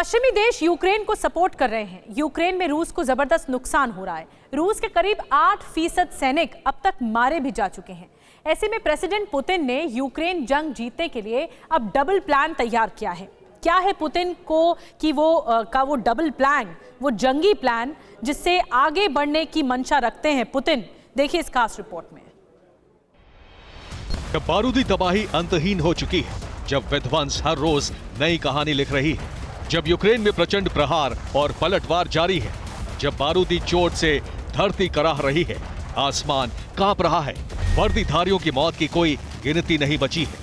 पश्चिमी देश यूक्रेन को सपोर्ट कर रहे हैं। यूक्रेन में रूस को जबरदस्त नुकसान हो रहा है। रूस के करीब 8% सैनिक अब तक मारे भी जा चुके हैं। ऐसे में प्रेसिडेंट पुतिन ने यूक्रेन जंग जीतने के लिए अब डबल प्लान तैयार किया है। क्या है पुतिन को कि वो डबल प्लान, वो जंगी प्लान जिससे आगे बढ़ने की मंशा रखते हैं पुतिन? देखिए इस खास रिपोर्ट में। बारूदी तबाही अंतहीन हो चुकी है, जब विध्वंस हर रोज नई कहानी लिख रही है, जब यूक्रेन में प्रचंड प्रहार और पलटवार जारी है, जब बारूदी चोट से धरती कराह रही है, आसमान कांप रहा है, वर्दीधारियों की मौत की कोई गिनती नहीं बची है,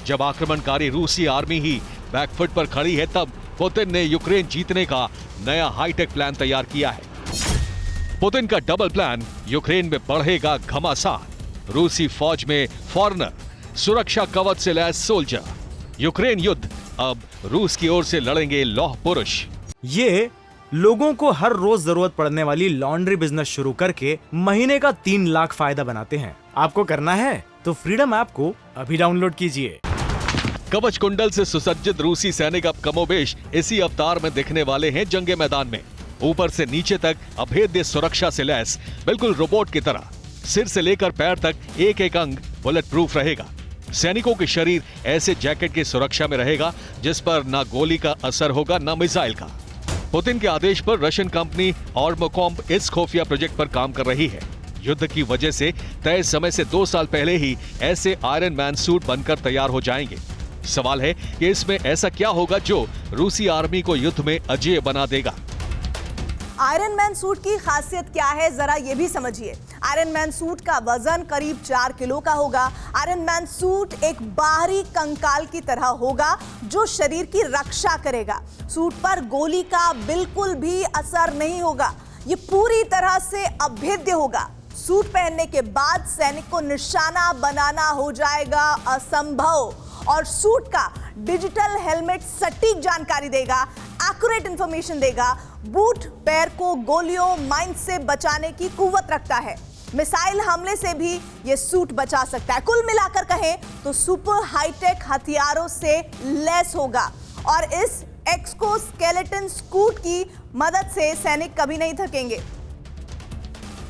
जब आक्रमणकारी रूसी आर्मी ही बैकफुट पर खड़ी है, तब पुतिन ने यूक्रेन जीतने का नया हाईटेक प्लान तैयार किया है। पुतिन का डबल प्लान, यूक्रेन में बढ़ेगा घमासान, रूसी फौज में फॉरेनर, सुरक्षा कवच से लैस सोल्जर, यूक्रेन युद्ध अब रूस की ओर से लड़ेंगे लौह पुरुष। ये लोगों को हर रोज जरूरत पड़ने वाली लॉन्ड्री बिजनेस शुरू करके महीने का 3 लाख फायदा बनाते हैं। आपको करना है तो फ्रीडम ऐप को अभी डाउनलोड कीजिए। कवच कुंडल से सुसज्जित रूसी सैनिक अब कमोबेश इसी अवतार में दिखने वाले हैं जंगे मैदान में। ऊपर से नीचे तक अभेद्य सुरक्षा से लैस, बिल्कुल रोबोट की तरह। सिर से लेकर पैर तक एक एक अंग बुलेट प्रूफ रहेगा। सैनिकों के शरीर ऐसे जैकेट की सुरक्षा में रहेगा जिस पर ना गोली का असर होगा ना मिसाइल का। पुतिन के आदेश पर रशियन कंपनी ऑर्मोकॉम्प इस खुफिया प्रोजेक्ट पर काम कर रही है। युद्ध की वजह से तय समय से 2 साल पहले ही ऐसे आयरन मैन सूट बनकर तैयार हो जाएंगे। सवाल है कि इसमें ऐसा क्या होगा जो रूसी आर्मी को युद्ध में अजेय बना देगा। आयरन मैन सूट की खासियत क्या है, जरा ये भी समझिए। आयरन मैन सूट का वजन करीब 4 किलो का होगा। आयरन मैन सूट एक बाहरी कंकाल की तरह होगा जो शरीर की रक्षा करेगा। सूट पर गोली का बिल्कुल भी असर नहीं होगा। ये पूरी तरह से अभेद्य होगा। सूट पहनने के बाद सैनिक को निशाना बनाना हो जाएगा असंभव। और सूट का डिजिटल हेलमेट सटीक जानकारी देगा, एक्यूरेट इंफॉर्मेशन देगा। बूट पैर को गोलियों, माइन से बचाने की कुव्वत रखता है। मिसाइल हमले से भी यह सूट बचा सकता है। कुल मिलाकर कहें तो सुपर हाईटेक हथियारों से लैस होगा। और इस एक्सोस्केलेटन सूट की मदद से सैनिक कभी नहीं थकेंगे।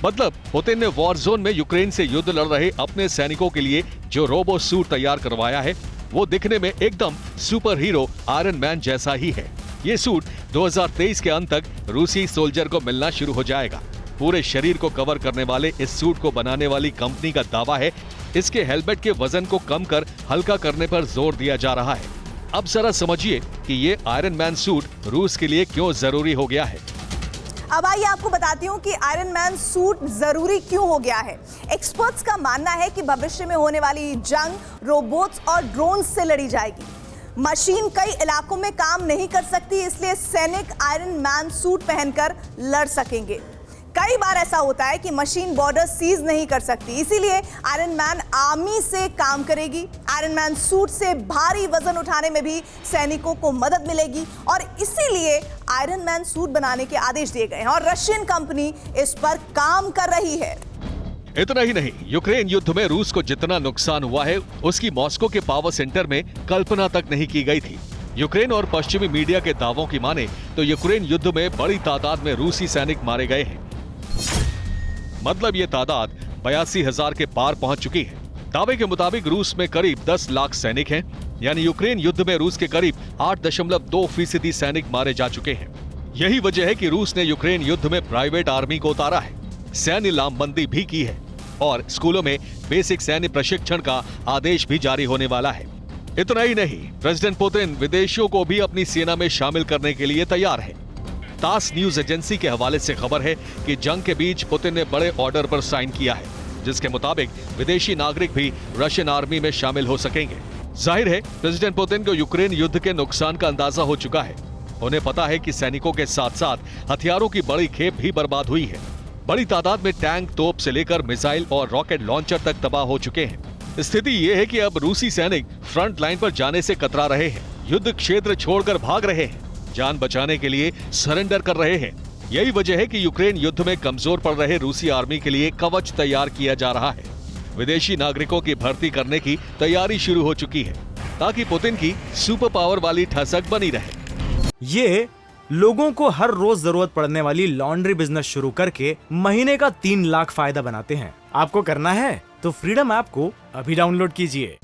मतलब पुतिन ने वॉर जोन में यूक्रेन से युद्ध लड़ रहे अपने सैनिकों के लिए जो रोबो सूट तैयार करवाया है, वो दिखने में एकदम सुपर हीरो आयरन मैन जैसा ही है। ये सूट 2023 के अंत तक रूसी सोल्जर को मिलना शुरू हो जाएगा। पूरे शरीर को कवर करने वाले इस सूट को बनाने वाली कंपनी का दावा है इसके हेलमेट के वजन को कम कर हल्का करने पर जोर दिया जा रहा है। अब जरा समझिए कि ये आयरन मैन सूट रूस के लिए क्यों जरूरी हो गया है। अब आइए आपको बताती हूँ कि आयरन मैन सूट जरूरी क्यों हो गया है। एक्सपर्ट्स का मानना है कि भविष्य में होने वाली जंग रोबोट्स और ड्रोन से लड़ी जाएगी। मशीन कई इलाकों में काम नहीं कर सकती, इसलिए सैनिक आयरन मैन सूट पहनकर लड़ सकेंगे। कई बार ऐसा होता है कि मशीन बॉर्डर सीज नहीं कर सकती, इसीलिए आयरन मैन आर्मी से काम करेगी। आयरन मैन सूट से भारी वजन उठाने में भी सैनिकों को मदद मिलेगी और इसीलिए आयरन मैन सूट बनाने के आदेश दिए गए हैं और रशियन कंपनी इस पर काम कर रही है। इतना ही नहीं, यूक्रेन युद्ध में रूस को जितना नुकसान हुआ है उसकी मॉस्को के पावर सेंटर में कल्पना तक नहीं की गई थी। यूक्रेन और पश्चिमी मीडिया के दावों की माने तो यूक्रेन युद्ध में बड़ी तादाद में रूसी सैनिक मारे गए हैं। मतलब ये तादाद 82,000 के पार पहुंच चुकी है। दावे के मुताबिक रूस में करीब 10 लाख सैनिक हैं, यानी यूक्रेन युद्ध में रूस के करीब 8.2% सैनिक मारे जा चुके हैं। यही वजह है कि रूस ने यूक्रेन युद्ध में प्राइवेट आर्मी को उतारा है, सैन्य लामबंदी भी की है और स्कूलों में बेसिक सैन्य प्रशिक्षण का आदेश भी जारी होने वाला है। इतना ही नहीं, प्रेसिडेंट पुतिन विदेशियों को भी अपनी सेना में शामिल करने के लिए तैयार है। तास न्यूज एजेंसी के हवाले से खबर है कि जंग के बीच पुतिन ने बड़े ऑर्डर पर साइन किया है, जिसके मुताबिक विदेशी नागरिक भी रशियन आर्मी में शामिल हो सकेंगे। जाहिर है प्रेसिडेंट पुतिन को यूक्रेन युद्ध के नुकसान का अंदाजा हो चुका है। उन्हें पता है कि सैनिकों के साथ साथ हथियारों की बड़ी खेप भी बर्बाद हुई है। बड़ी तादाद में टैंक, तोप से लेकर मिसाइल और रॉकेट लॉन्चर तक तबाह हो चुके हैं। स्थिति ये है कि अब रूसी सैनिक फ्रंट लाइन पर जाने से कतरा रहे हैं, युद्ध क्षेत्र छोड़कर भाग रहे हैं, जान बचाने के लिए सरेंडर कर रहे हैं। यही वजह है कि यूक्रेन युद्ध में कमजोर पड़ रहे रूसी आर्मी के लिए कवच तैयार किया जा रहा है। विदेशी नागरिकों की भर्ती करने की तैयारी शुरू हो चुकी है ताकि पुतिन की सुपर पावर वाली ठसक बनी रहे। ये लोगों को हर रोज जरूरत पड़ने वाली लॉन्ड्री बिजनेस शुरू करके महीने का 3 लाख फायदा बनाते हैं। आपको करना है तो फ्रीडम ऐप को अभी डाउनलोड कीजिए।